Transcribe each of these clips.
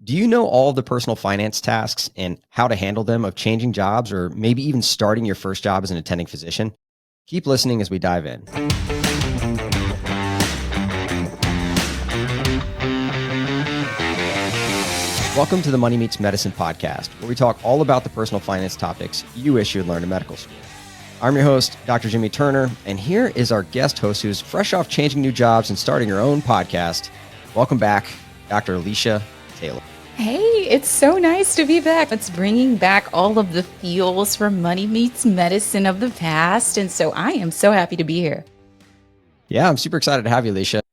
Do you know all the personal finance tasks and how to handle them of changing jobs or maybe even starting your first job as an attending physician? Keep listening as we dive in. Welcome to the Money Meets Medicine podcast, where we talk all about the personal finance topics you wish you had learned in medical school. I'm your host, Dr. Jimmy Turner, and here is our guest host who's fresh off changing new jobs and starting her own podcast. Welcome back, Dr. Alicia Taylor. Hey, it's so nice to be back. It's bringing back all of the feels from Money Meets Medicine of the past, and so I am so happy to be here. Yeah, I'm super excited to have you, Alicia.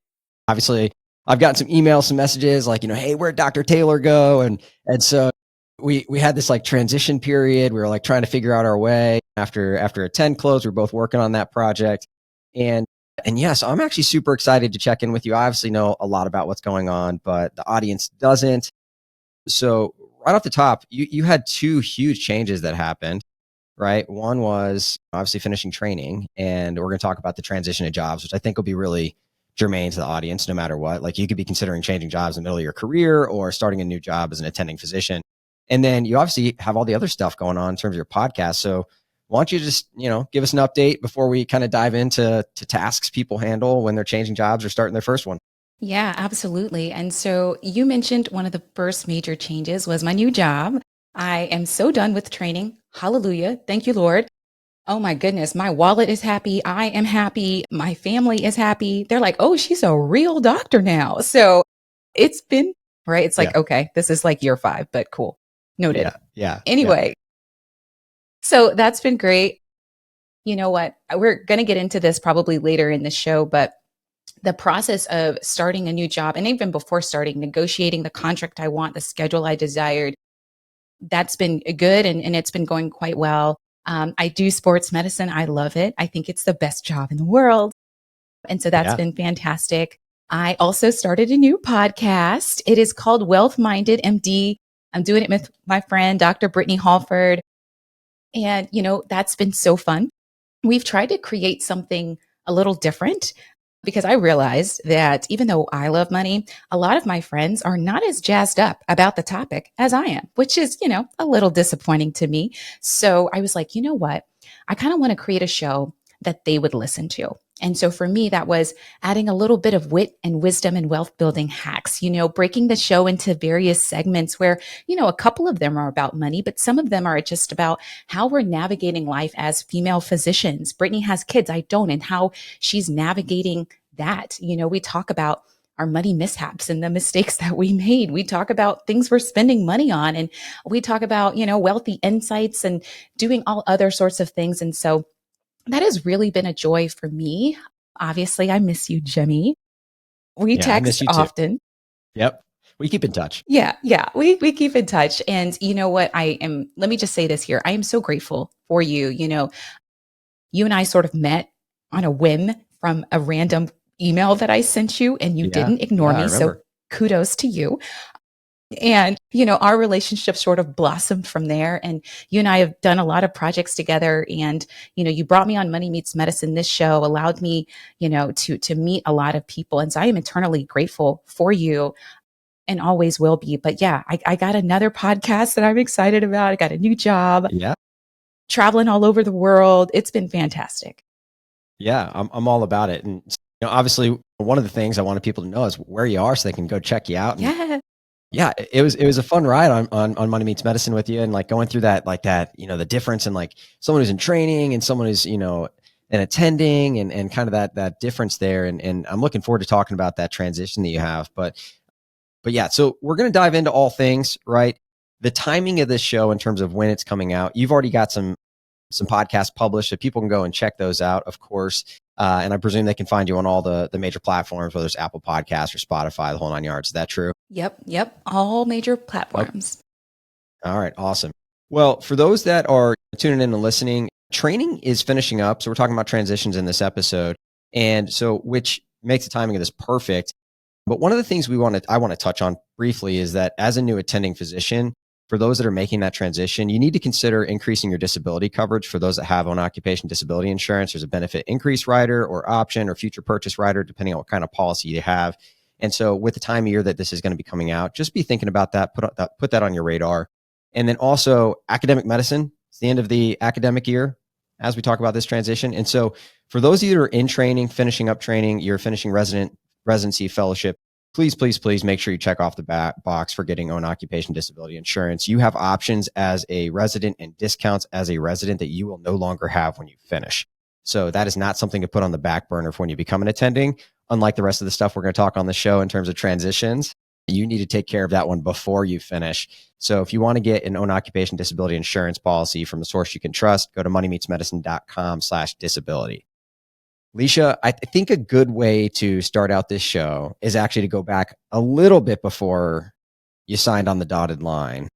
Obviously, I've gotten some emails, some messages like, hey, where'd Dr. Taylor go? And so we had this like transition period. We were like trying to figure out our way after Attend closed. We were both working on that project. And yes, I'm actually super excited to check in with you. I obviously know a lot about what's going on, but the audience doesn't. So right off the top, you had two huge changes that happened, right? One was obviously finishing training, and we're going to talk about the transition of jobs, which I think will be really germane to the audience no matter what. Like you could be considering changing jobs in the middle of your career or starting a new job as an attending physician. And then you obviously have all the other stuff going on in terms of your podcast. So why don't you just, give us an update before we kind of dive into tasks people handle when they're changing jobs or starting their first one? Yeah, absolutely. And so you mentioned one of the first major changes was my new job. I am so done with training. Hallelujah. Thank you, Lord. Oh my goodness. My wallet is happy. I am happy. My family is happy. They're like, oh, she's a real doctor now. So it's been, right? It's like, okay, this is like year 5, but cool. Noted. Yeah. Anyway, so that's been great. You know what? We're going to get into this probably later in the show, but the process of starting a new job, and even before starting, negotiating the contract I want, the schedule I desired, that's been good and it's been going quite well. I do sports medicine. I love it. I think it's the best job in the world. And so that's been fantastic. I also started a new podcast. It is called Wealth Minded MD. I'm doing it with my friend, Dr. Brittany Halford. And, that's been so fun. We've tried to create something a little different because I realized that even though I love money, a lot of my friends are not as jazzed up about the topic as I am, which is, a little disappointing to me. So I was like, you know what? I kind of want to create a show that they would listen to. And so for me, that was adding a little bit of wit and wisdom and wealth building hacks, breaking the show into various segments where, a couple of them are about money, but some of them are just about how we're navigating life as female physicians. Brittany has kids, I don't, and how she's navigating that. We talk about our money mishaps and the mistakes that we made. We talk about things we're spending money on, and we talk about, wealthy insights and doing all other sorts of things. And so that has really been a joy for me. Obviously, I miss you, Jimmy. We text often. Yep. We keep in touch. Yeah. We keep in touch. And you know what? Let me just say this here. I am so grateful for you. You and I sort of met on a whim from a random email that I sent you, and you didn't ignore me. So kudos to you. And, our relationship sort of blossomed from there. And you and I have done a lot of projects together. And, you brought me on Money Meets Medicine. This show allowed me, to meet a lot of people. And so I am eternally grateful for you and always will be. But yeah, I got another podcast that I'm excited about. I got a new job. Yeah. Traveling all over the world. It's been fantastic. Yeah, I'm all about it. And obviously, one of the things I wanted people to know is where you are so they can go check you out. And yeah, it was a fun ride on Money Meets Medicine with you, and like going through that, the difference in like someone who's in training and someone who's, an attending and kind of that difference there. And I'm looking forward to talking about that transition that you have. But yeah, so we're going to dive into all things, right? The timing of this show in terms of when it's coming out, you've already got some podcasts published, so people can go and check those out, of course. And I presume they can find you on all the major platforms, whether it's Apple Podcasts or Spotify, the whole 9 yards. Is that true? Yep. All major platforms. Okay. All right. Awesome. Well, for those that are tuning in and listening, training is finishing up. So we're talking about transitions in this episode. And so, which makes the timing of this perfect. But one of the things I want to touch on briefly is that as a new attending physician, for those that are making that transition, you need to consider increasing your disability coverage. For those that have on occupation disability insurance, there's a benefit increase rider or option or future purchase rider, depending on what kind of policy you have. And so with the time of year that this is going to be coming out, just be thinking about that, put that on your radar. And then also academic medicine, it's the end of the academic year as we talk about this transition. And so for those of you that are in training, finishing up training, you're finishing residency fellowship, please, please, please make sure you check off the box for getting own occupation disability insurance. You have options as a resident and discounts as a resident that you will no longer have when you finish. So that is not something to put on the back burner for when you become an attending. Unlike the rest of the stuff we're going to talk on the show in terms of transitions, you need to take care of that one before you finish. So if you want to get an own occupation disability insurance policy from a source you can trust, go to moneymeetsmedicine.com/disability. Leisha, I think a good way to start out this show is actually to go back a little bit before you signed on the dotted line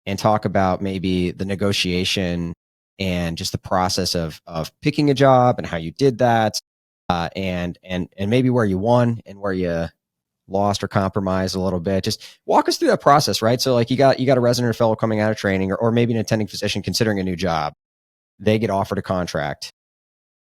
and talk about maybe the negotiation and just the process of picking a job and how you did that, and maybe where you won and where you lost or compromised a little bit. Just walk us through that process, right? So like you got a resident or fellow coming out of training, or maybe an attending physician considering a new job. They get offered a contract.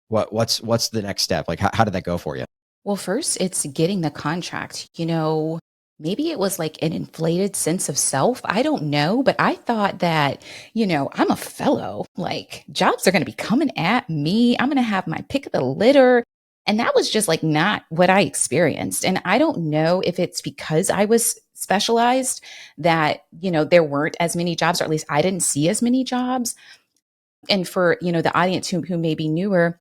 What's the next step? Like how did that go for you? Well, first, it's getting the contract. Maybe it was like an inflated sense of self. I don't know, but I thought that, I'm a fellow. Like jobs are going to be coming at me. I'm going to have my pick of the litter. And that was just like not what I experienced. And I don't know if it's because I was specialized that, there weren't as many jobs, or at least I didn't see as many jobs. And for, the audience who may be newer,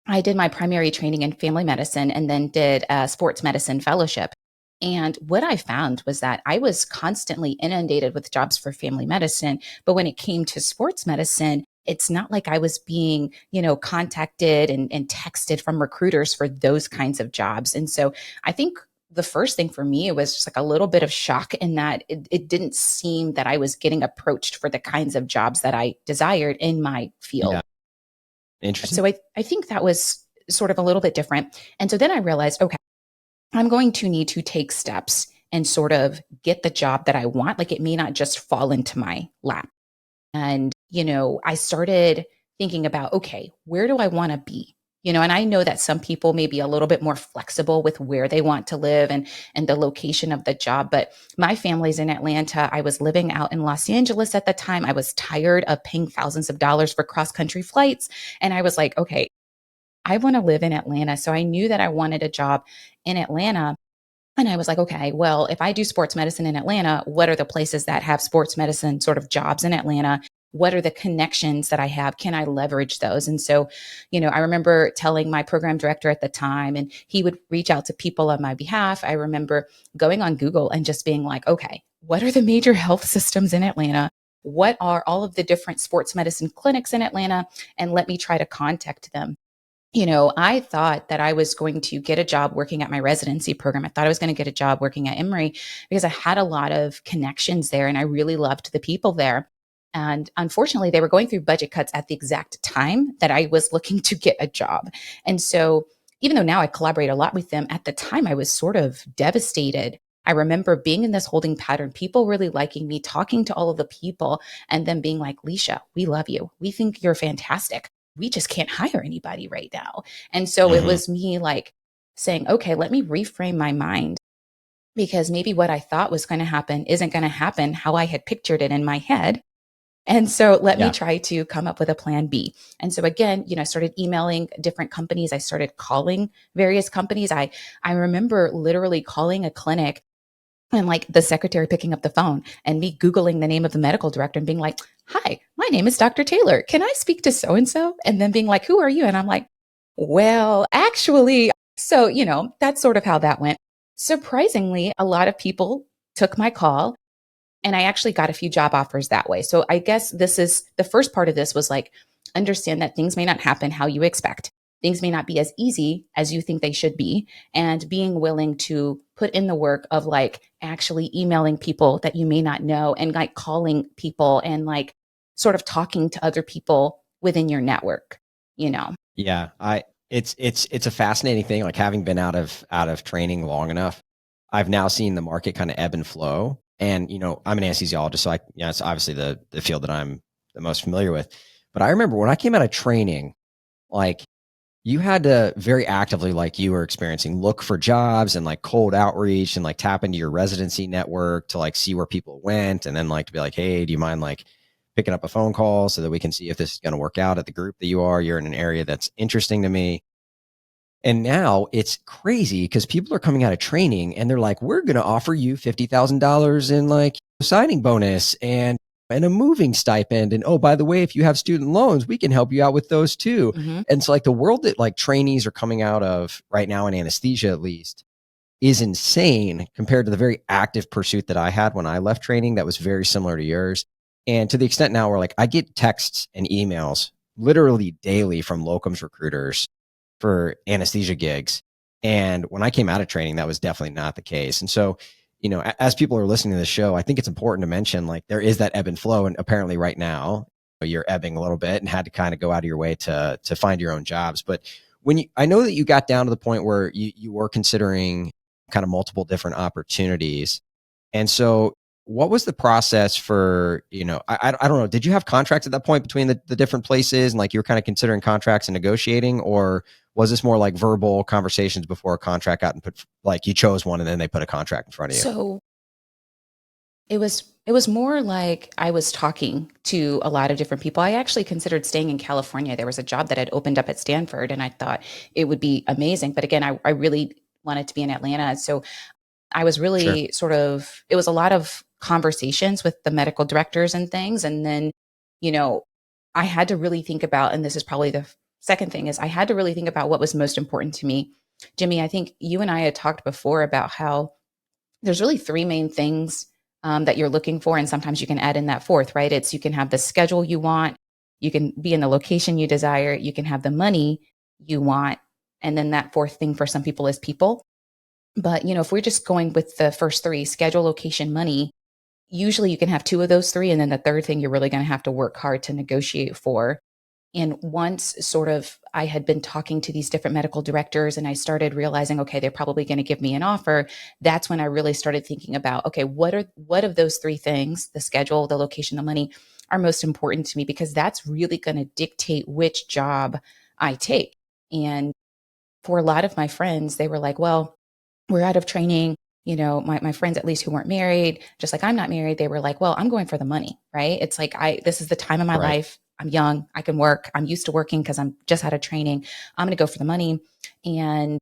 I did my primary training in family medicine and then did a sports medicine fellowship. And what I found was that I was constantly inundated with jobs for family medicine. But when it came to sports medicine, it's not like I was being, contacted and texted from recruiters for those kinds of jobs. And so I think the first thing for me, it was just like a little bit of shock in that it didn't seem that I was getting approached for the kinds of jobs that I desired in my field. Yeah. Interesting. So I think that was sort of a little bit different. And so then I realized, okay, I'm going to need to take steps and sort of get the job that I want. Like it may not just fall into my lap. And, I started thinking about, okay, where do I want to be? And I know that some people may be a little bit more flexible with where they want to live and the location of the job. But my family's in Atlanta. I was living out in Los Angeles at the time. I was tired of paying thousands of dollars for cross-country flights. And I was like, okay, I want to live in Atlanta. So I knew that I wanted a job in Atlanta. And I was like, okay, well, if I do sports medicine in Atlanta, what are the places that have sports medicine sort of jobs in Atlanta? What are the connections that I have? Can I leverage those? And so, I remember telling my program director at the time, and he would reach out to people on my behalf. I remember going on Google and just being like, okay, what are the major health systems in Atlanta? What are all of the different sports medicine clinics in Atlanta? And let me try to contact them. I thought that I was going to get a job working at my residency program. I thought I was going to get a job working at Emory because I had a lot of connections there and I really loved the people there. And unfortunately, they were going through budget cuts at the exact time that I was looking to get a job. And so even though now I collaborate a lot with them, at the time I was sort of devastated. I remember being in this holding pattern, people really liking me, talking to all of the people, and then being like, Leisha, we love you. We think you're fantastic. We just can't hire anybody right now. And so it was me like saying, okay, let me reframe my mind because maybe what I thought was going to happen isn't going to happen how I had pictured it in my head. And so let me try to come up with a plan B. And so again, I started emailing different companies. I started calling various companies. I remember literally calling a clinic and like the secretary picking up the phone and me Googling the name of the medical director and being like, hi, my name is Dr. Taylor. Can I speak to so-and-so? And then being like, who are you? And I'm like, well, actually, so, that's sort of how that went. Surprisingly, a lot of people took my call. And I actually got a few job offers that way. So I guess this is the first part of this was like, understand that things may not happen how you expect. Things may not be as easy as you think they should be. And being willing to put in the work of like actually emailing people that you may not know and like calling people and like sort of talking to other people within your network, Yeah. It's a fascinating thing. Like having been out of training long enough, I've now seen the market kind of ebb and flow. And, I'm an anesthesiologist, so it's obviously the field that I'm the most familiar with. But I remember when I came out of training, like you had to very actively, like you were experiencing, look for jobs and like cold outreach and like tap into your residency network to like see where people went. And then like to be like, hey, do you mind like picking up a phone call so that we can see if this is going to work out at the group that you are? You're in an area that's interesting to me. And now it's crazy because people are coming out of training and they're like, we're going to offer you $50,000 in like signing bonus and a moving stipend. And oh, by the way, if you have student loans, we can help you out with those too. Mm-hmm. And so like the world that like trainees are coming out of right now in anesthesia, at least, is insane compared to the very active pursuit that I had when I left training that was very similar to yours. And to the extent now where like I get texts and emails literally daily from locums recruiters for anesthesia gigs. And when I came out of training, that was definitely not the case. And so, you know, as people are listening to the show, I think it's important to mention like there is that ebb and flow. And apparently right now you're ebbing a little bit and had to kind of go out of your way to find your own jobs. But when you, I know that you got down to the point where you were considering kind of multiple different opportunities. And so what was the process for, you know, I don't know, did you have contracts at that point between the different places and like you were kind of considering contracts and negotiating, or was this more like verbal conversations before a contract got and put, like you chose one and then they put a contract in front of you? So it was more like I was talking to a lot of different people. I actually considered staying in California. There was a job that had opened up at Stanford and I thought it would be amazing. But again, I really wanted to be in Atlanta. So I was Sure. really it was a lot of conversations with the medical directors and things. And then, you know, I had to really think about, and this is probably the second thing, is I had to really think about what was most important to me. Jimmy, I think you and I had talked before about how there's really three main things that you're looking for. And sometimes you can add in that fourth, right? It's you can have the schedule you want, you can be in the location you desire, you can have the money you want. And then that fourth thing for some people is people. But, you know, if we're just going with the first three, schedule, location, money, usually you can have two of those three. And then the third thing you're really going to have to work hard to negotiate for. And once sort of I had been talking to these different medical directors and I started realizing, okay, they're probably going to give me an offer. That's when I really started thinking about, okay, what of those three things, the schedule, the location, the money, are most important to me, because that's really going to dictate which job I take. And for a lot of my friends, they were like, well, we're out of training. You know, my friends, at least who weren't married, just like I'm not married, they were like, well, I'm going for the money, right? It's like, this is the time of my Right. life. I'm young. I can work. I'm used to working because I'm just out of training. I'm going to go for the money. And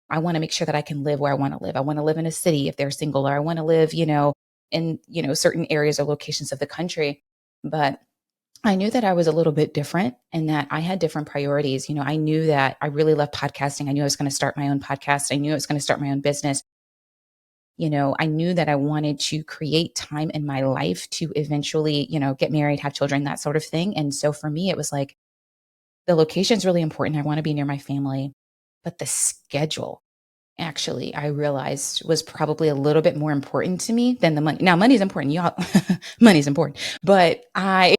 I want to make sure that I can live where I want to live. I want to live in a city if they're single, or I want to live, you know, in, you know, certain areas or locations of the country. But I knew that I was a little bit different and that I had different priorities. You know, I knew that I really loved podcasting. I knew I was going to start my own podcast. I knew I was going to start my own business. You know, I knew that I wanted to create time in my life to eventually, you know, get married, have children, that sort of thing. And so for me, it was like the location is really important. I want to be near my family, but the schedule, actually, I realized, was probably a little bit more important to me than the money. Now, money is important, y'all. Money's important, but I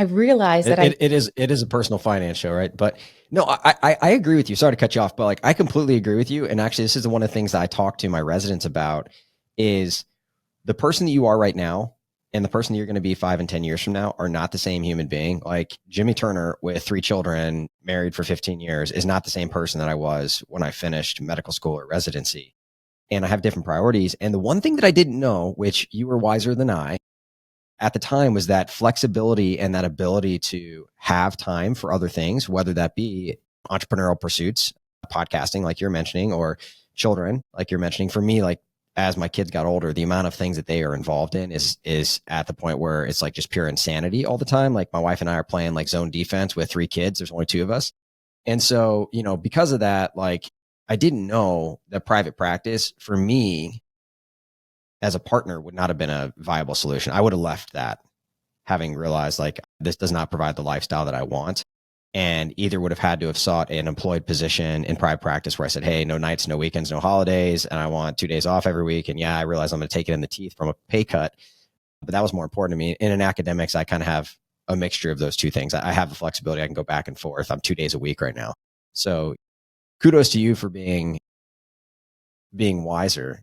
realized that It is a personal finance show, right? But no, I agree with you. Sorry to cut you off, but like I completely agree with you. And actually, this is one of the things that I talk to my residents about is the person that you are right now and the person that you're going to be 5 and 10 years from now are not the same human being. Like Jimmy Turner with 3 children, married for 15 years, is not the same person that I was when I finished medical school or residency. And I have different priorities. And the one thing that I didn't know, which you were wiser than I at the time, was that flexibility and that ability to have time for other things, whether that be entrepreneurial pursuits, podcasting, like you're mentioning, or children, like you're mentioning. For me, like as my kids got older, the amount of things that they are involved in is at the point where it's like just pure insanity all the time. Like my wife and I are playing like zone defense with 3 kids. There's only 2 of us. And so, you know, because of that, like I didn't know that private practice for me as a partner would not have been a viable solution. I would have left that, having realized like this does not provide the lifestyle that I want, and either would have had to have sought an employed position in private practice where I said, hey, no nights, no weekends, no holidays, and I want 2 days off every week. And yeah, I realize I'm going to take it in the teeth from a pay cut, but that was more important to me. And in academics, I kind of have a mixture of those two things. I have the flexibility. I can go back and forth. I'm 2 days a week right now. So kudos to you for being wiser.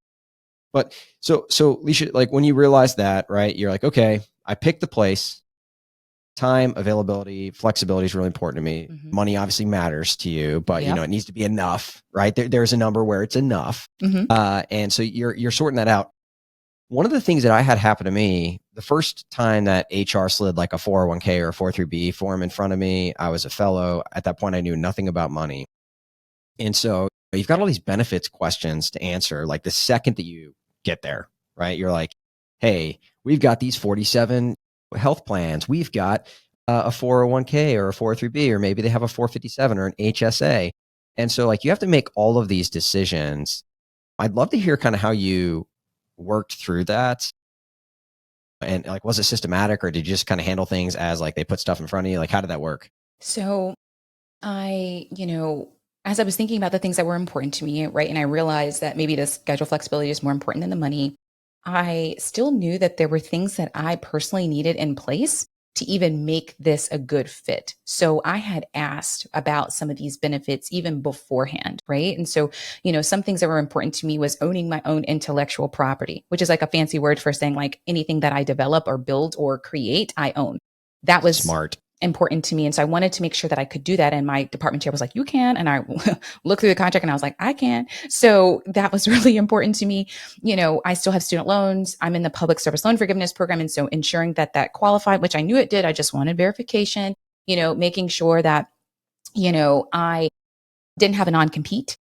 But so Leisha, like when you realize that, right, you're like, okay, I picked the place, time, availability, flexibility is really important to me. Mhm. Money obviously matters to you, but Yep. it needs to be enough, right? There's a number where it's enough. Mhm. And so you're sorting that out. One of the things that I had happen to me, the first time that HR slid like a 401k or a 403b form in front of me, I was a fellow. At that point, I knew nothing about money. And so you've got all these benefits questions to answer. Like the second that you get there, right? You're like, hey, we've got these 47 health plans. We've got a 401k or a 403b, or maybe they have a 457 or an HSA. And so like you have to make all of these decisions. I'd love to hear kind of how you worked through that. And like, was it systematic, or did you just kind of handle things as like they put stuff in front of you? Like, how did that work? So as I was thinking about the things that were important to me, right, and I realized that maybe the schedule flexibility is more important than the money, I still knew that there were things that I personally needed in place to even make this a good fit. So I had asked about some of these benefits even beforehand, right? And so, some things that were important to me was owning my own intellectual property, which is like a fancy word for saying like anything that I develop or build or create, I own. That was Smart. important to me. And so I wanted to make sure that I could do that. And my department chair was like, you can. And I looked through the contract and I was like, I can. So that was really important to me. I still have student loans. I'm in the public service loan forgiveness program. And so ensuring that that qualified, which I knew it did, I just wanted verification, making sure that, I didn't have a non-compete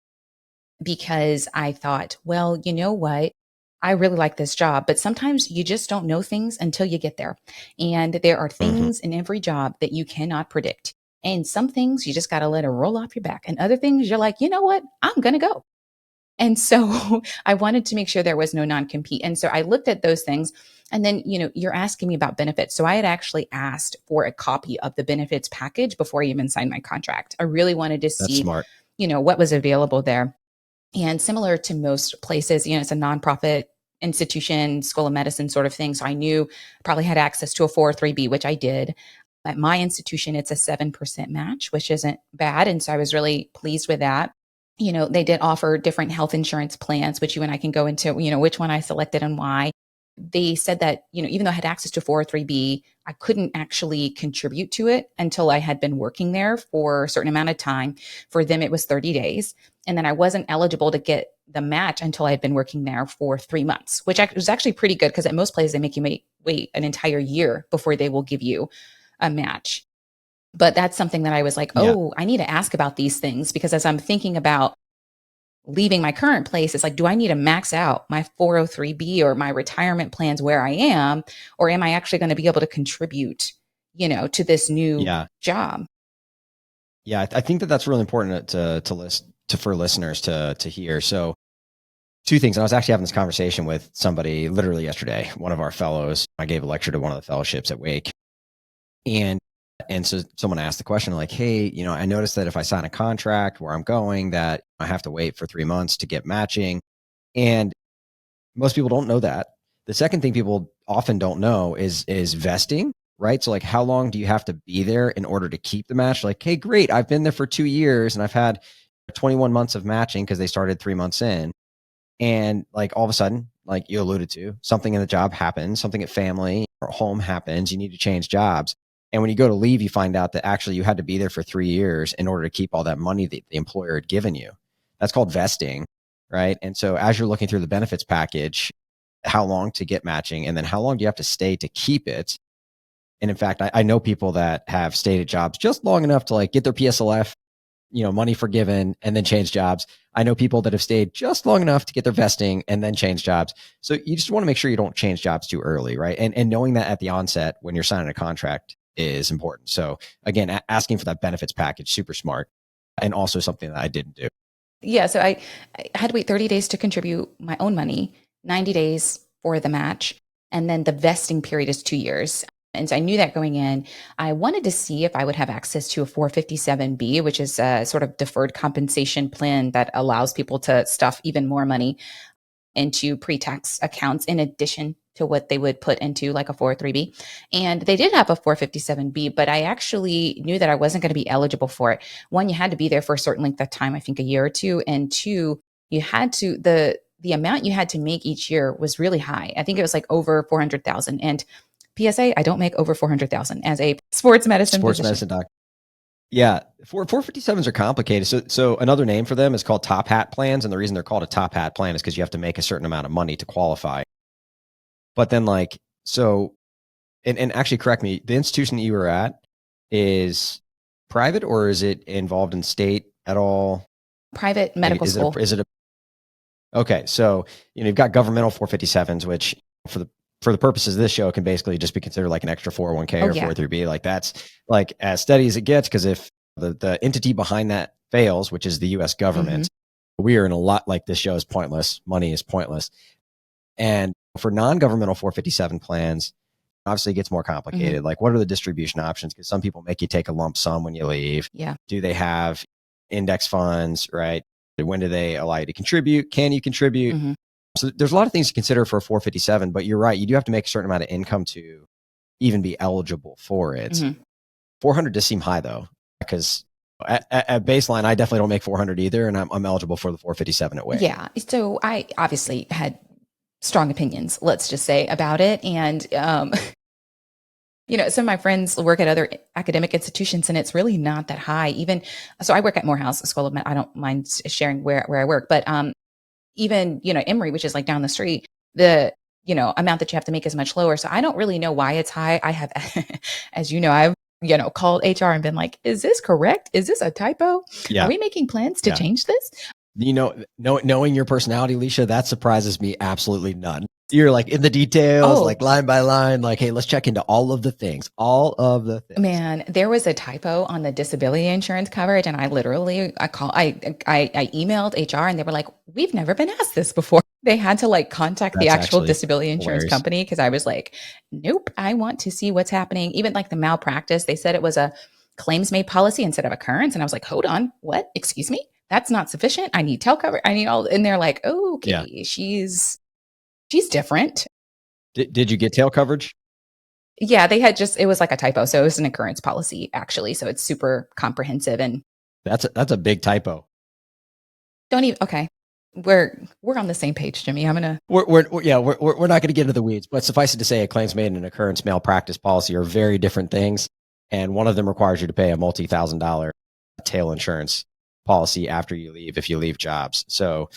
because I thought, well, you know what? I really like this job, but sometimes you just don't know things until you get there. And there are Mhm. things in every job that you cannot predict. And some things you just got to let it roll off your back. And other things you're like, you know what? I'm going to go. And so I wanted to make sure there was no non compete. And so I looked at those things. And then, you're asking me about benefits. So I had actually asked for a copy of the benefits package before I even signed my contract. I really wanted to That's see, smart. what was available there. And similar to most places, it's a nonprofit institution, school of medicine sort of thing. So I knew I probably had access to a 403b, which I did. At my institution, it's a 7% match, which isn't bad. And so I was really pleased with that. They did offer different health insurance plans, which you and I can go into, which one I selected and why. They said that, even though I had access to 403b, I couldn't actually contribute to it until I had been working there for a certain amount of time. For them, it was 30 days. And then I wasn't eligible to get the match until I had been working there for 3 months, which was actually pretty good because at most places they make you wait an entire year before they will give you a match. But that's something that I was like, Yeah. oh, I need to ask about these things because as I'm thinking about leaving my current place, it's like, do I need to max out my 403b or my retirement plans where I am? Or am I actually going to be able to contribute, to this new Yeah. job? Yeah. I think that that's really important for listeners to hear. So two things. And I was actually having this conversation with somebody literally yesterday, one of our fellows. I gave a lecture to one of the fellowships at Wake. And so someone asked the question like, hey, I noticed that if I sign a contract where I'm going, that I have to wait for 3 months to get matching. And most people don't know that. The second thing people often don't know is vesting, right? So like, how long do you have to be there in order to keep the match? Like, hey, great, I've been there for 2 years and I've had 21 months of matching because they started 3 months in. And like all of a sudden, like you alluded to, something in the job happens, something at family or home happens, you need to change jobs. And when you go to leave, you find out that actually you had to be there for 3 years in order to keep all that money that the employer had given you. That's called vesting, right? And so as you're looking through the benefits package, how long to get matching, and then how long do you have to stay to keep it? And in fact, I know people that have stayed at jobs just long enough to like get their PSLF, money forgiven, and then change jobs. I know people that have stayed just long enough to get their vesting and then change jobs. So you just want to make sure you don't change jobs too early, right? And knowing that at the onset when you're signing a contract is important. So again, asking for that benefits package, super smart, and also something that I didn't do. Yeah. So I had to wait 30 days to contribute my own money, 90 days for the match. And then the vesting period is 2 years. And so I knew that going in. I wanted to see if I would have access to a 457B, which is a sort of deferred compensation plan that allows people to stuff even more money into pre-tax accounts in addition to what they would put into like a 403b. And they did have a 457b, but I actually knew that I wasn't going to be eligible for it. One, you had to be there for a certain length of time, I think a year or two, and two, you had to the amount you had to make each year was really high. I think it was like over 400,000. And PSA, I don't make over 400,000 as a sports medicine Sports physician. medicine doc. Yeah, 457s are complicated. So another name for them is called top hat plans, and the reason they're called a top hat plan is because you have to make a certain amount of money to qualify. But then, like, so, and actually, correct me, the institution that you were at is private, or is it involved in state at all? Private medical school. Is it a okay? So you've got governmental 457s, which for the purposes of this show can basically just be considered like an extra 401k or 403b. Like that's like as steady as it gets, because if the entity behind that fails, which is the U.S. government, we are in a lot like this show is pointless. Money is pointless. And for non-governmental 457 plans, obviously it gets more complicated. Like, what are the distribution options? Because some people make you take a lump sum when you leave. Yeah. Do they have index funds, right? When do they allow you to contribute? Can you contribute? So there's a lot of things to consider for a 457, but you're right. You do have to make a certain amount of income to even be eligible for it. 400 does seem high though, because at baseline, I definitely don't make 400 either. And I'm eligible for the 457 at WIC. Yeah. So I obviously had strong opinions, let's just say, about it. And, some of my friends work at other academic institutions and it's really not that high. Even, so I work at Morehouse School of Medicine. I don't mind sharing where I work, but, even, Emory, which is like down the street, the, amount that you have to make is much lower. So I don't really know why it's high. I have, as you know, I've, called HR and been like, is this correct? Is this a typo? Yeah. Are we making plans to change this? Knowing your personality, Leisha, that surprises me absolutely none. You're like in the details, like line by line, like, hey, let's check into all of the things. Man, there was a typo on the disability insurance coverage. And I literally, I emailed HR and they were like, we've never been asked this before. They had to like contact the actual disability insurance company. Cause I was like, nope, I want to see what's happening. Even like the malpractice, they said it was a claims made policy instead of occurrence. And I was like, hold on, what? Excuse me? That's not sufficient. I need tail cover. I need all, and they're like, oh, okay, she's different. Did you get tail coverage? Yeah, they had it was like a typo. So it was an occurrence policy actually. So it's super comprehensive and that's a big typo. Okay. We're on the same page, Jimmy. I'm gonna. We're not gonna get into the weeds, but suffice it to say, a claims made and an occurrence malpractice policy are very different things, and one of them requires you to pay a multi-$1,000 tail insurance policy after you leave if you leave jobs. So,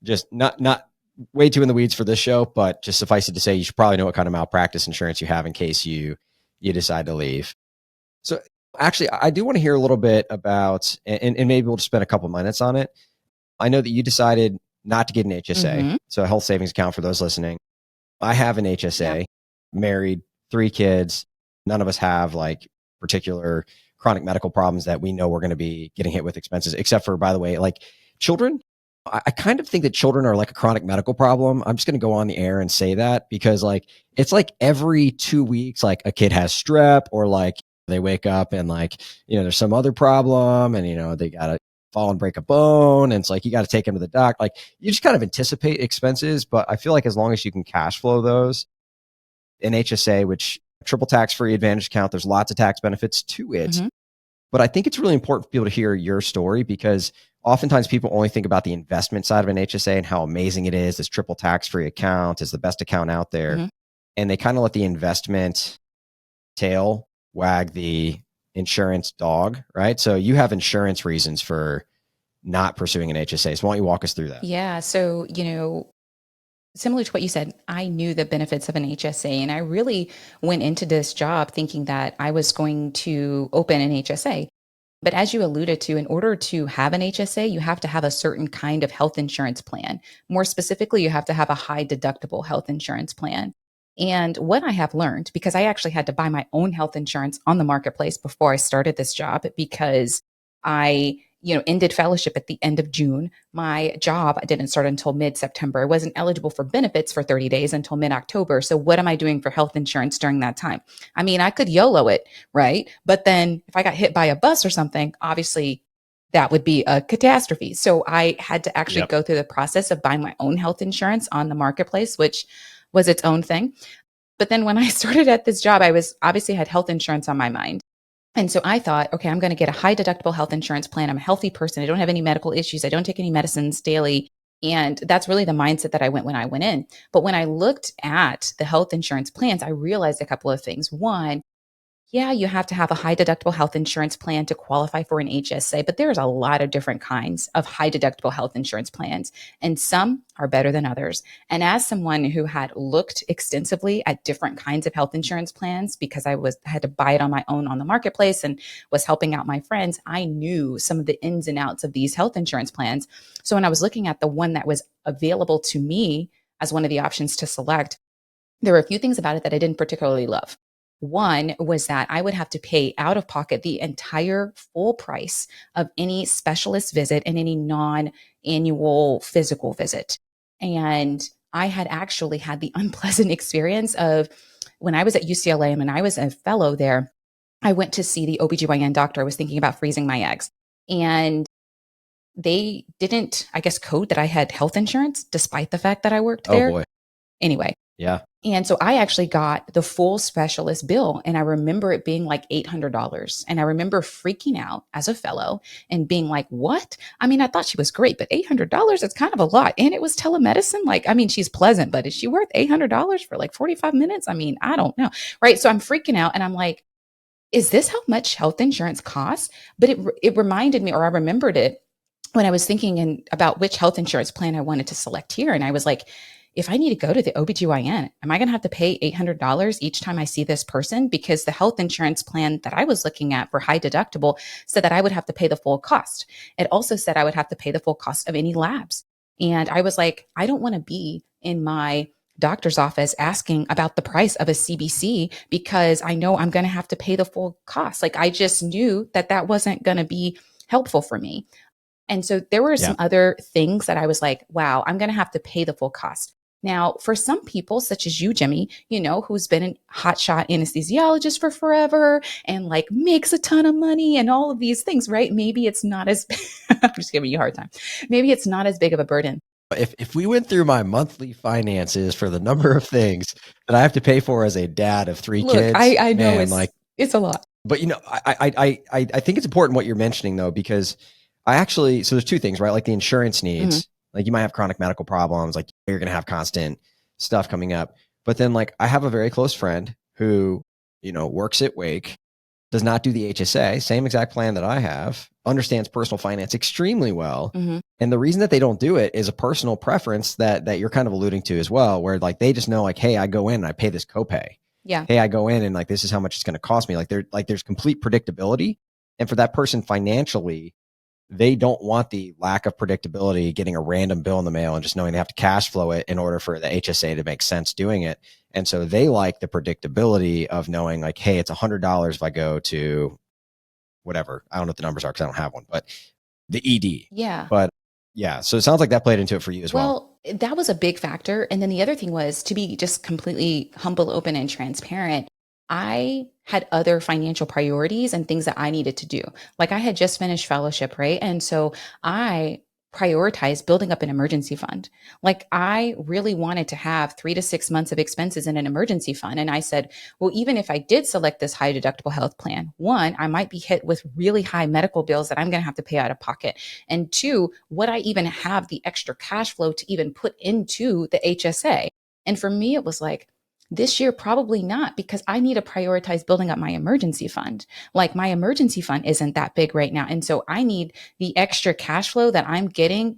just not way too in the weeds for this show, but just suffice it to say, you should probably know what kind of malpractice insurance you have in case you decide to leave. So, actually, I do want to hear a little bit about, and maybe we'll just spend a couple minutes on it. I know that you decided not to get an HSA, so a health savings account for those listening. I have an HSA, married, 3 kids. None of us have like particular chronic medical problems that we know we're going to be getting hit with expenses, except for, by the way, like children. I kind of think that children are like a chronic medical problem. I'm just going to go on the air and say that because like, it's like every 2 weeks, like a kid has strep or like they wake up and like, there's some other problem and, they got to fall and break a bone. And it's like, you got to take them to the doc. Like you just kind of anticipate expenses, but I feel like as long as you can cash flow those, an HSA, which triple tax free advantage account, there's lots of tax benefits to it. But I think it's really important for people to hear your story because oftentimes people only think about the investment side of an HSA and how amazing it is. This triple tax free account is the best account out there. And they kind of let the investment tail wag the insurance dog, right? So you have insurance reasons for not pursuing an HSA. So why don't you walk us through that? Yeah. So, similar to what you said, I knew the benefits of an HSA and I really went into this job thinking that I was going to open an HSA. But as you alluded to, in order to have an HSA, you have to have a certain kind of health insurance plan. More specifically, you have to have a high deductible health insurance plan. And what I have learned, because I actually had to buy my own health insurance on the marketplace before I started this job, because I, ended fellowship at the end of June. My job didn't start until mid-September. I wasn't eligible for benefits for 30 days until mid-October. So what am I doing for health insurance during that time? I mean, I could YOLO it, right? But then if I got hit by a bus or something, obviously that would be a catastrophe. So I had to actually go through the process of buying my own health insurance on the marketplace, which was its own thing. But then when I started at this job, I was obviously had health insurance on my mind. And so I thought, okay, I'm going to get a high deductible health insurance plan. I'm a healthy person. I don't have any medical issues. I don't take any medicines daily. And that's really the mindset that I went when I went in. But when I looked at the health insurance plans, I realized a couple of things. One, yeah, you have to have a high deductible health insurance plan to qualify for an HSA, but there's a lot of different kinds of high deductible health insurance plans, and some are better than others. And as someone who had looked extensively at different kinds of health insurance plans because had to buy it on my own on the marketplace and was helping out my friends, I knew some of the ins and outs of these health insurance plans. So when I was looking at the one that was available to me as one of the options to select, there were a few things about it that I didn't particularly love. One was that I would have to pay out of pocket the entire full price of any specialist visit and any non annual physical visit. And I had actually had the unpleasant experience of when I was at UCLA and when I was a fellow there, I went to see the OBGYN doctor. I was thinking about freezing my eggs. And they didn't, I guess, code that I had health insurance despite the fact that I worked Oh there. boy. Anyway, Yeah. and so I actually got the full specialist bill. And I remember it being like $800. And I remember freaking out as a fellow and being like, what? I mean, I thought she was great, but $800 is kind of a lot. And it was telemedicine. Like, I mean, she's pleasant, but is she worth $800 for like 45 minutes? I mean, I don't know. Right. So I'm freaking out and I'm like, is this how much health insurance costs? But it reminded me, or I remembered it when I was thinking about which health insurance plan I wanted to select here. And I was like, if I need to go to the OBGYN, am I going to have to pay $800 each time I see this person? Because the health insurance plan that I was looking at for high deductible said that I would have to pay the full cost. It also said I would have to pay the full cost of any labs. And I was like, I don't want to be in my doctor's office asking about the price of a CBC because I know I'm going to have to pay the full cost. Like I just knew that that wasn't going to be helpful for me. And so there were Yeah. some other things that I was like, wow, I'm going to have to pay the full cost. Now, for some people, such as you, Jimmy, who's been a hotshot anesthesiologist for forever and like makes a ton of money and all of these things, right? Maybe it's not as, I'm just giving you a hard time. Maybe it's not as big of a burden. If we went through my monthly finances for the number of things that I have to pay for as a dad of 3 Look, kids, I know man, it's a lot. but I think it's important what you're mentioning though, because so there's 2 things, right? Like the insurance needs, like you might have chronic medical problems, like you're going to have constant stuff coming up. But then like I have a very close friend who, works at Wake, does not do the HSA, same exact plan that I have, understands personal finance extremely well. Mhm. And the reason that they don't do it is a personal preference that you're kind of alluding to as well, where like they just know like, hey, I go in and I pay this copay. Yeah. Hey, I go in and like this is how much it's going to cost me. There's complete predictability. And for that person financially, they don't want the lack of predictability, getting a random bill in the mail and just knowing they have to cash flow it in order for the HSA to make sense doing it. And so they like the predictability of knowing like, hey, it's $100 if I go to whatever. I don't know what the numbers are because I don't have one, but the ED. Yeah. But yeah, so it sounds like that played into it for you as well. Well, that was a big factor. And then the other thing was to be just completely humble, open, and transparent. I had other financial priorities and things that I needed to do. Like I had just finished fellowship, right? And so I prioritized building up an emergency fund. Like I really wanted to have 3 to 6 months of expenses in an emergency fund. And I said, well, even if I did select this high deductible health plan, one, I might be hit with really high medical bills that I'm going to have to pay out of pocket. And two, would I even have the extra cash flow to even put into the HSA? And for me, it was like, this year, probably not, because I need to prioritize building up my emergency fund. Like my emergency fund isn't that big right now. And so I need the extra cash flow that I'm getting,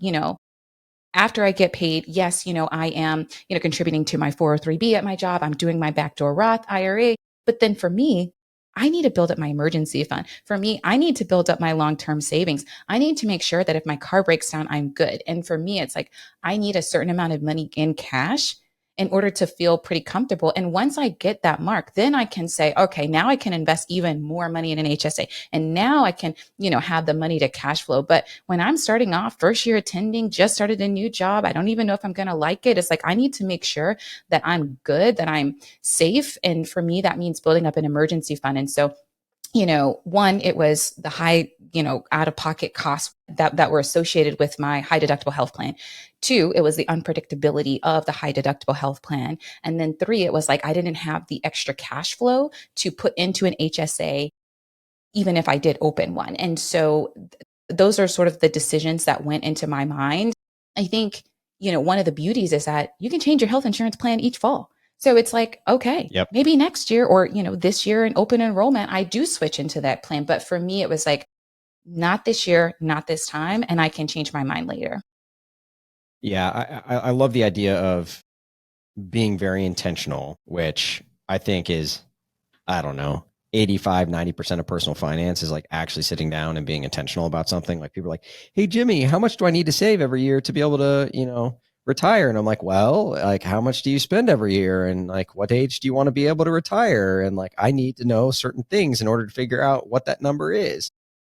after I get paid. Yes, I am, contributing to my 403B at my job. I'm doing my backdoor Roth IRA. But then for me, I need to build up my emergency fund. For me, I need to build up my long-term savings. I need to make sure that if my car breaks down, I'm good. And for me, it's like, I need a certain amount of money in cash in order to feel pretty comfortable. And once I get that mark, then I can say, okay, now I can invest even more money in an HSA. And now I can, have the money to cash flow. But when I'm starting off, first year attending, just started a new job, I don't even know if I'm going to like it. It's like, I need to make sure that I'm good, that I'm safe. And for me, that means building up an emergency fund. And so, one, it was the high, out of pocket costs that were associated with my high deductible health plan. Two, it was the unpredictability of the high deductible health plan. And then three, it was like I didn't have the extra cash flow to put into an HSA, even if I did open one. And so those are sort of the decisions that went into my mind. I think, one of the beauties is that you can change your health insurance plan each fall. So it's like, okay, Yep. maybe next year or, this year in open enrollment, I do switch into that plan. But for me, it was like, not this year, not this time, and I can change my mind later. Yeah, I love the idea of being very intentional, which I think is, I don't know, 85, 90% of personal finance is like actually sitting down and being intentional about something. Like people are like, hey, Jimmy, how much do I need to save every year to be able to, retire? And I'm like, well, like, how much do you spend every year? And like, what age do you want to be able to retire? And like, I need to know certain things in order to figure out what that number is.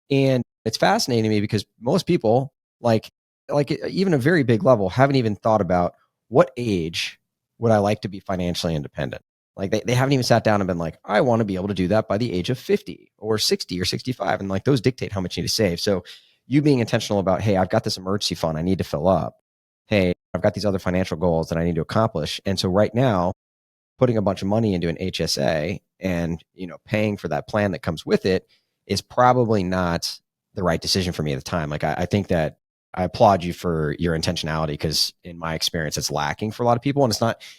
And it's fascinating to me because most people, like even a very big level, haven't even thought about what age would I like to be financially independent. Like they haven't even sat down and been like, I want to be able to do that by the age of 50 or 60 or 65. And like those dictate how much you need to save. So you being intentional about, hey, I've got this emergency fund I need to fill up. Hey, I've got these other financial goals that I need to accomplish. And so right now, putting a bunch of money into an HSA and, paying for that plan that comes with it is probably not the right decision for me at the time. Like I think that I applaud you for your intentionality because in my experience, it's lacking for a lot of people. And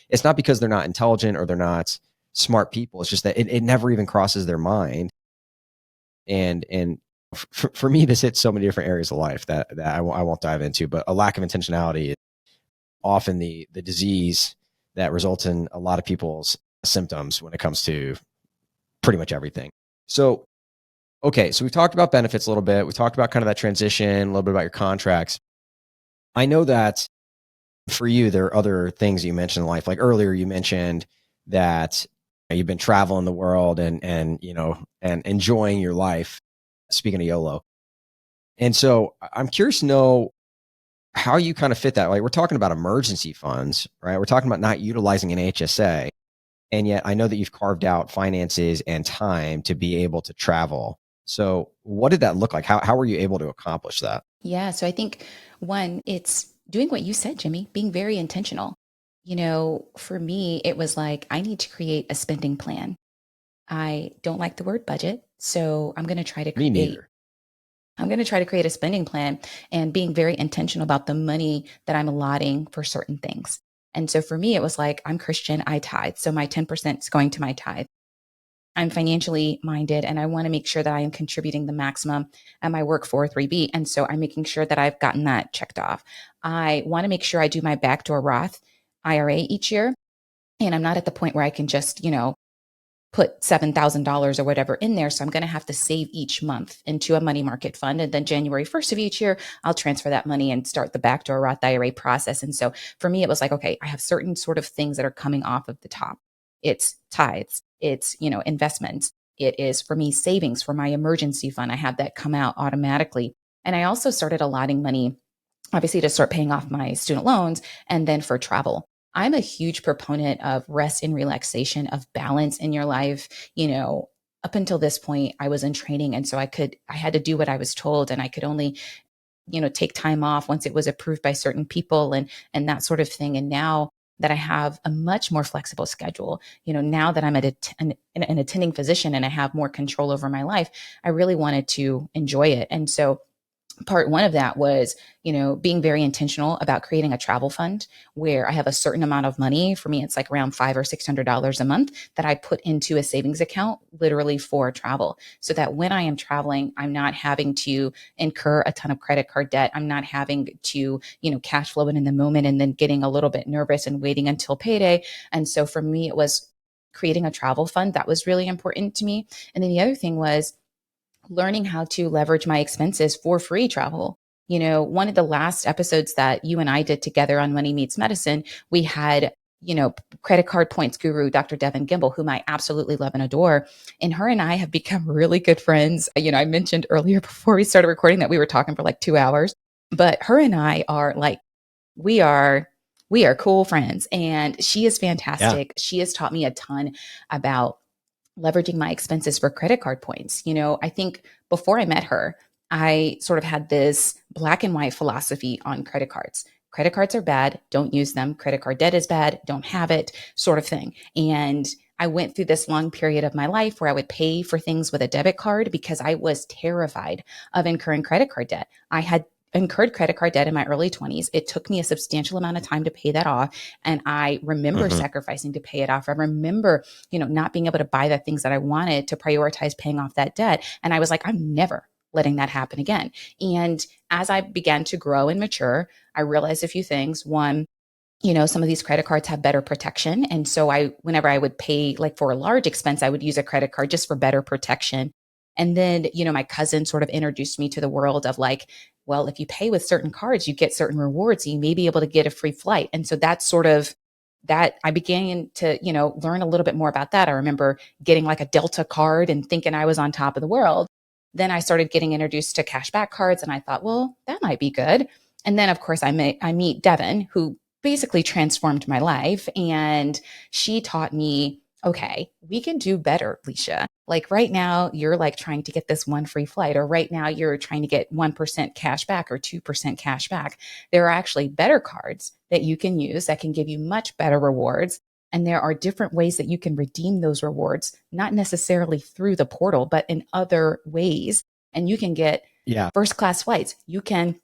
it's not because they're not intelligent or they're not smart people. It's just that it never even crosses their mind. And for me, this hits so many different areas of life that I won't dive into, but a lack of intentionality is often the disease that results in a lot of people's symptoms when it comes to pretty much everything. So, okay, so we've talked about benefits a little bit. We talked about kind of that transition, a little bit about your contracts. I know that for you, there are other things you mentioned in life. Like earlier, you mentioned that you've been traveling the world and enjoying your life. Speaking of YOLO, and so I'm curious to know how you kind of fit that. Like we're talking about emergency funds, right? We're talking about not utilizing an HSA, and yet I know that you've carved out finances and time to be able to travel. So what did that look like? How were you able to accomplish that? Yeah. So I think one, it's doing what you said, Jimmy, being very intentional. For me, it was like, I need to create a spending plan. I don't like the word budget. So Me neither. I'm going to try to create a spending plan and being very intentional about the money that I'm allotting for certain things. And so for me, it was like, I'm Christian, I tithe. So my 10% is going to my tithe. I'm financially minded and I want to make sure that I am contributing the maximum at my work 403B. And so I'm making sure that I've gotten that checked off. I want to make sure I do my backdoor Roth IRA each year. And I'm not at the point where I can just, put $7,000 or whatever in there. So I'm going to have to save each month into a money market fund. And then January 1st of each year, I'll transfer that money and start the backdoor Roth IRA process. And so for me, it was like, okay, I have certain sort of things that are coming off of the top. It's tithes, it's, investments. It is for me savings for my emergency fund. I have that come out automatically. And I also started allotting money, obviously, to start paying off my student loans and then for travel. I'm a huge proponent of rest and relaxation, of balance in your life. Up until this point, I was in training. And so I had to do what I was told and I could only, take time off once it was approved by certain people and that sort of thing. And now that I have a much more flexible schedule, now that I'm an attending physician and I have more control over my life, I really wanted to enjoy it. And so part one of that was, being very intentional about creating a travel fund where I have a certain amount of money. For me, it's like around $500 or $600 a month that I put into a savings account literally for travel so that when I am traveling, I'm not having to incur a ton of credit card debt. I'm not having to, cash flow it in the moment and then getting a little bit nervous and waiting until payday. And so for me, it was creating a travel fund that was really important to me. And then the other thing was learning how to leverage my expenses for free travel. One of the last episodes that you and I did together on Money Meets Medicine, we had, credit card points guru, Dr. Devin Gimbel, whom I absolutely love and adore. And her and I have become really good friends. I mentioned earlier before we started recording that we were talking for like 2 hours, but her and I are like, we are cool friends and she is Yeah. fantastic. She has taught me a ton about leveraging my expenses for credit card points. I think before I met her, I sort of had this black and white philosophy on credit cards. Credit cards are bad, don't use them. Credit card debt is bad, don't have it, sort of thing. And I went through this long period of my life where I would pay for things with a debit card because I was terrified of incurring credit card debt. I had incurred credit card debt in my early 20s. It took me a substantial amount of time to pay that off. And I remember Mhm. sacrificing to pay it off. I remember, not being able to buy the things that I wanted to prioritize paying off that debt. And I was like, I'm never letting that happen again. And as I began to grow and mature, I realized a few things. One, some of these credit cards have better protection. And so whenever I would pay like for a large expense, I would use a credit card just for better protection. And then, my cousin sort of introduced me to the world of like, well, if you pay with certain cards, you get certain rewards. So you may be able to get a free flight. And so that's sort of that I began to, learn a little bit more about that. I remember getting like a Delta card and thinking I was on top of the world. Then I started getting introduced to cashback cards and I thought, well, that might be good. And then of course I meet Devin, who basically transformed my life. And she taught me, okay, we can do better, Leisha. Like right now, you're like trying to get this one free flight, or right now you're trying to get 1% cash back or 2% cash back. There are actually better cards that you can use that can give you much better rewards. And there are different ways that you can redeem those rewards, not necessarily through the portal, but in other ways. And you can get Yeah. first class flights. You can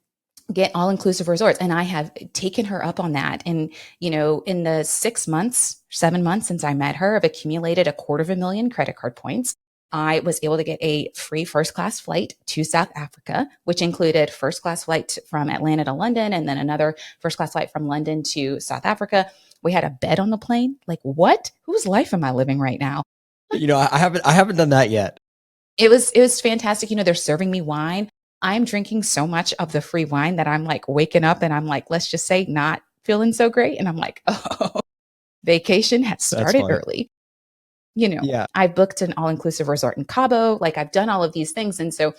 get all inclusive resorts. And I have taken her up on that. And, in the 7 months since I met her, I've accumulated 250,000 credit card points. I was able to get a free first class flight to South Africa, which included first class flight from Atlanta to London and then another first class flight from London to South Africa. We had a bed on the plane. Like, what? Whose life am I living right now? I haven't done that yet. It was fantastic. They're serving me wine. I'm drinking so much of the free wine that I'm like waking up and I'm like, let's just say not feeling so great. And I'm like, oh, vacation has That's started funny. early. Yeah. I booked an all inclusive resort in Cabo. Like I've done all of these things. And so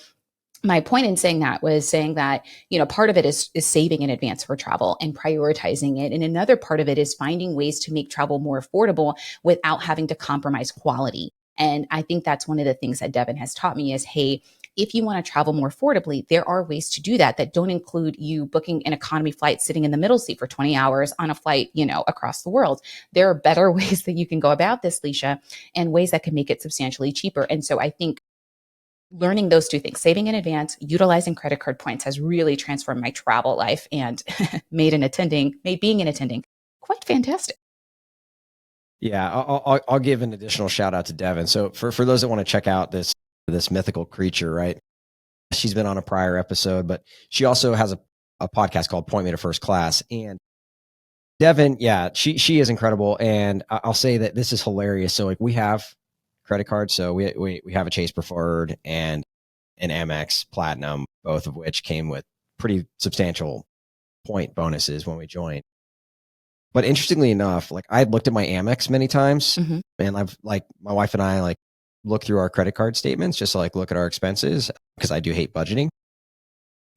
my point in saying that was saying that, part of it is saving in advance for travel and prioritizing it. And another part of it is finding ways to make travel more affordable without having to compromise quality. And I think that's one of the things that Devin has taught me is, hey, if you want to travel more affordably, there are ways to do that don't include you booking an economy flight sitting in the middle seat for 20 hours on a flight, across the world. There are better ways that you can go about this, Leisha, and ways that can make it substantially cheaper. And so I think learning those two things, saving in advance, utilizing credit card points, has really transformed my travel life and made being an attending quite fantastic. Yeah. I'll give an additional shout out to Devin. So for those that want to check out this mythical creature, right? She's been on a prior episode, but she also has a podcast called Point Me to First Class. And Devin, yeah, she is incredible. And I'll say that this is hilarious. So like we have credit cards. So we have a Chase Preferred and an Amex Platinum, both of which came with pretty substantial point bonuses when we joined. But interestingly enough, like I looked at my Amex many times, Mhm. and I've like my wife and I like look through our credit card statements just to like look at our expenses because I do hate budgeting,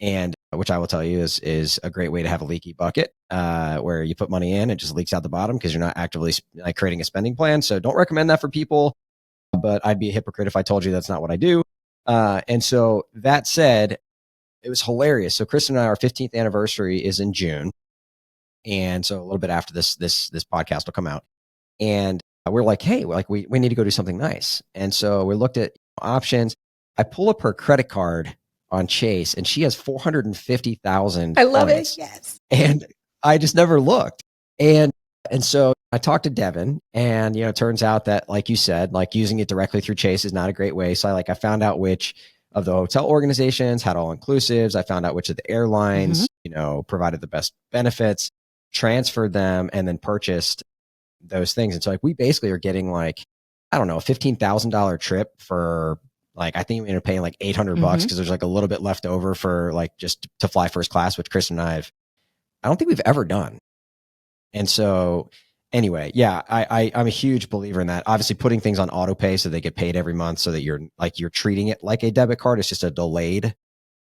and which I will tell you is a great way to have a leaky bucket where you put money in, it just leaks out the bottom because you're not actively like creating a spending plan. So don't recommend that for people. But I'd be a hypocrite if I told you that's not what I do. And so that said, it was hilarious. So Kristen and I, our 15th anniversary is in June. And so a little bit after this podcast will come out. And we're like, hey, like we need to go do something nice. And so we looked at options. I pull up her credit card on Chase and she has 450,000 I love points. it. Yes. And I just never looked. And so I talked to Devin and, it turns out that, like you said, like using it directly through Chase is not a great way. So I found out which of the hotel organizations had all inclusives. I found out which of the airlines, provided the best benefits, transferred them, and then purchased those things. And so like we basically are getting like, I don't know, a $15,000 trip for like, I think we ended up paying like $800 because there's like a little bit left over for like just to fly first class, which Chris and I don't think we've ever done. And so anyway, yeah, I'm a huge believer in that. Obviously putting things on auto pay so they get paid every month so that you're treating it like a debit card. It's just a delayed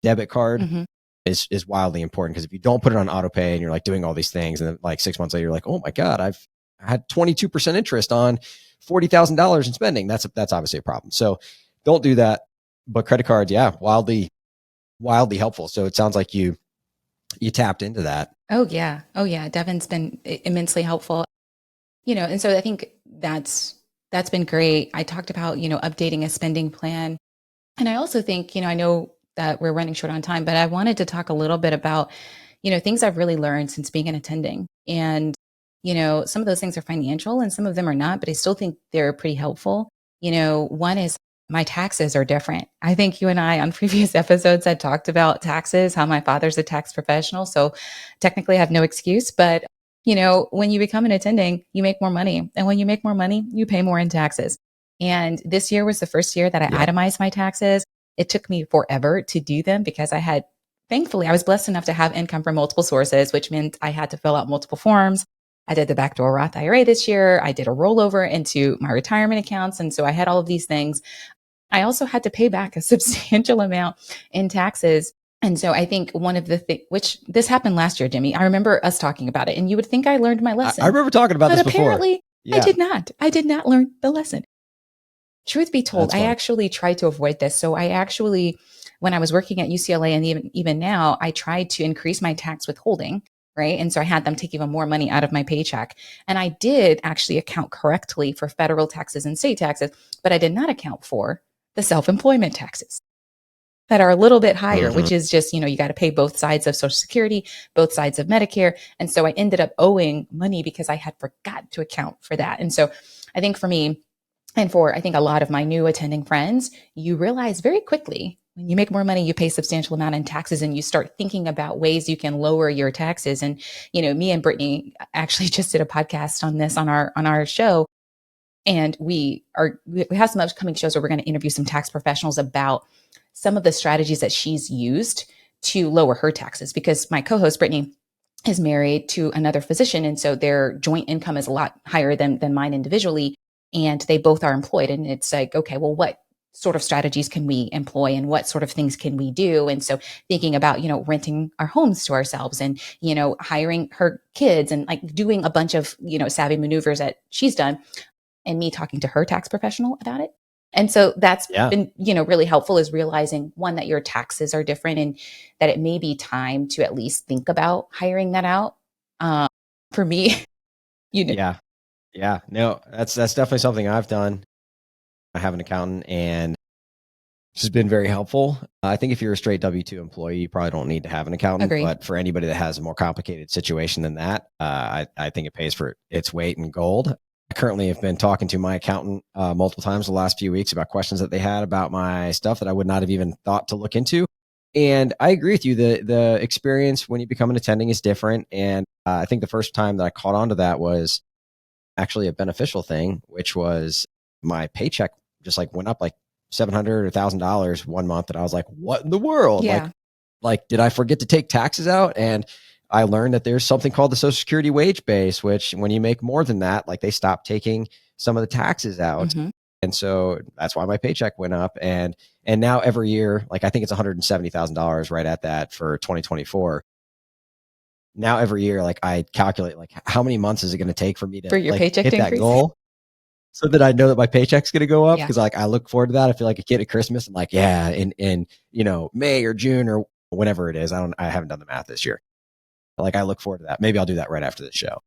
debit card is wildly important. Because if you don't put it on auto pay and you're like doing all these things and then like 6 months later, you're like, oh my God, I've had 22% interest on $40,000 in spending. That's obviously a problem. So don't do that. But credit cards, yeah, wildly helpful. So it sounds like you tapped into that. Oh yeah. Devin's been immensely helpful. And so I think that's been great. I talked about, updating a spending plan. And I also think, I know that we're running short on time, but I wanted to talk a little bit about, things I've really learned since being an attending. And, some of those things are financial and some of them are not, but I still think they're pretty helpful. One is my taxes are different. I think you and I on previous episodes had talked about taxes, how my father's a tax professional. So technically I have no excuse, but when you become an attending, you make more money. And when you make more money, you pay more in taxes. And this year was the first year that I Yeah. itemized my taxes. It took me forever to do them because thankfully, I was blessed enough to have income from multiple sources, which meant I had to fill out multiple forms. I did the backdoor Roth IRA this year. I did a rollover into my retirement accounts. And so I had all of these things. I also had to pay back a substantial amount in taxes. And so I think one of the things, which this happened last year, Jimmy, I remember us talking about it and you would think I learned my I lesson, remember talking about but this before. apparently I Yeah. did not. I did not learn the lesson. Truth be told, That's I funny. actually tried to avoid this. So I actually, when I was working at UCLA and even now, I tried to increase my tax withholding, right? And so I had them take even more money out of my paycheck. And I did actually account correctly for federal taxes and state taxes, but I did not account for the self-employment taxes that are a little bit higher, Mhm. which is just, you got to pay both sides of Social Security, both sides of Medicare. And so I ended up owing money because I had forgotten to account for that. And so I think for me, and for I think a lot of my new attending friends, you realize very quickly when you make more money, you pay a substantial amount in taxes and you start thinking about ways you can lower your taxes. And, me and Brittany actually just did a podcast on this on our show. And we have some upcoming shows where we're going to interview some tax professionals about some of the strategies that she's used to lower her taxes. Because my co-host Brittany is married to another physician, and so their joint income is a lot higher than mine individually, and they both are employed. And it's like, okay, well, what sort of strategies can we employ, and what sort of things can we do? And so thinking about renting our homes to ourselves, and hiring her kids, and like doing a bunch of savvy maneuvers that she's done, and me talking to her tax professional about it. And so that's Yeah. been, really helpful, is realizing, one, that your taxes are different and that it may be time to at least think about hiring that out. Um, for me, you know, Yeah. Yeah. No, that's definitely something I've done. I have an accountant and this has been very helpful. I think if you're a straight W-2 employee, you probably don't need to have an accountant. agree. But for anybody that has a more complicated situation than that, I think it pays for its weight in gold. I currently have been talking to my accountant multiple times the last few weeks about questions that they had about my stuff that I would not have even thought to look into. And I agree with you. The experience when you become an attending is different. And I think the first time that I caught on to that was actually a beneficial thing, which was my paycheck just like went up like $700 or $1,000 one month. And I was like, what in the world? Yeah. Like, did I forget to take taxes out? And I learned that there's something called the Social Security wage base, which when you make more than that, like they stop taking some of the taxes out. Mhm. And so that's why my paycheck went up. And now every year, like I think it's $170,000 right at that for 2024. Now every year, like I calculate like how many months is it going to take for me to For your like paycheck hit to that increase. goal so that I know that my paycheck's going to go up. Yeah. Cause like I look forward to that. I feel like a kid at Christmas and like, yeah, in, May or June or whenever it is. I haven't done the math this year. Like I look forward to that. Maybe I'll do that right after this show.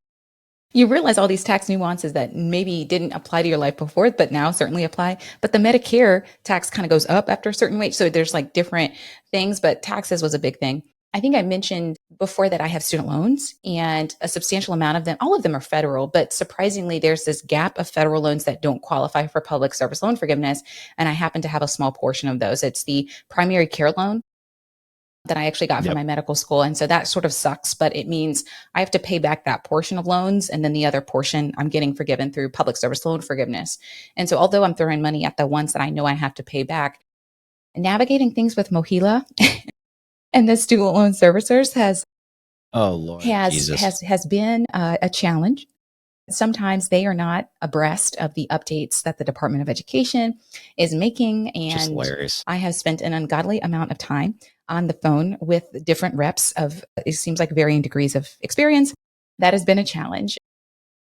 You realize all these tax nuances that maybe didn't apply to your life before, but now certainly apply. But the Medicare tax kind of goes up after a certain wage. So there's like different things, but taxes was a big thing. I think I mentioned before that I have student loans, and a substantial amount of them, all of them are federal, but surprisingly, there's this gap of federal loans that don't qualify for public service loan forgiveness. And I happen to have a small portion of those. It's the primary care loan that I actually got from Yep. my medical school. And so that sort of sucks, but it means I have to pay back that portion of loans. And then the other portion I'm getting forgiven through public service loan forgiveness. And so although I'm throwing money at the ones that I know I have to pay back, navigating things with Mohila and the student loan servicers Oh Lord Jesus. has been a challenge. Sometimes they are not abreast of the updates that the Department of Education is making. Just And hilarious. I have spent an ungodly amount of time on the phone with different reps of, it seems like, varying degrees of experience. That has been a challenge.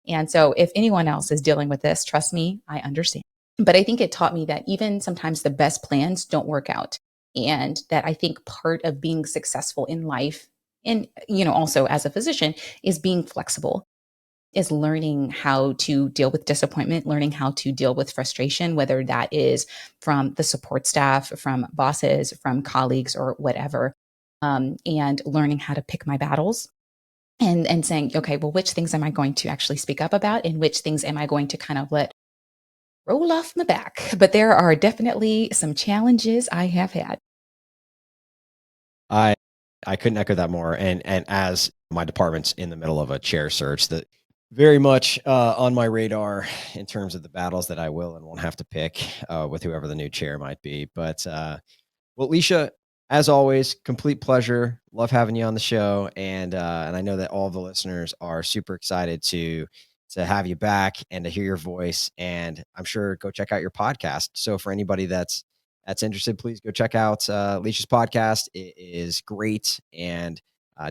And so if anyone else is dealing with this, trust me, I understand. But I think it taught me that even sometimes the best plans don't work out. And that I think part of being successful in life, and also as a physician, is being flexible. is learning how to deal with disappointment, learning how to deal with frustration, whether that is from the support staff, from bosses, from colleagues, or whatever. And learning how to pick my battles and saying, okay, well, which things am I going to actually speak up about and which things am I going to kind of let roll off my back? But there are definitely some challenges I have had. I I couldn't echo that more. And as my department's in the middle of a chair search, that very much on my radar in terms of the battles that I will and won't have to pick with whoever the new chair might be. But well, Leisha, as always, complete pleasure. Love having you on the show, and I know that all the listeners are super excited to have you back and to hear your voice. And I'm sure go check out your podcast. So for anybody that's interested, please go check out Leisha's podcast. It is great and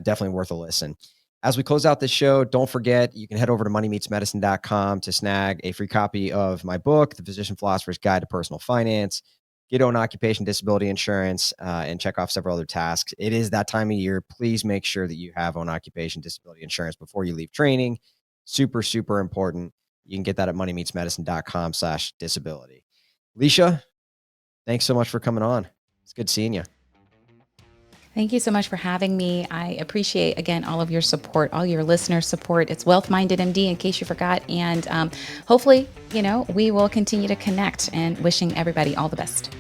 definitely worth a listen. As we close out this show, don't forget you can head over to moneymeetsmedicine.com to snag a free copy of my book, The Physician Philosopher's Guide to Personal Finance. Get own occupation disability insurance and check off several other tasks. It is that time of year. Please make sure that you have own occupation disability insurance before you leave training. Super, super important. You can get that at moneymeetsmedicine.com/disability. Leisha, thanks so much for coming on. It's good seeing you. Thank you so much for having me. I appreciate, again, all of your support, all your listener support. It's Wealth Minded MD, in case you forgot. And hopefully, we will continue to connect, and wishing everybody all the best.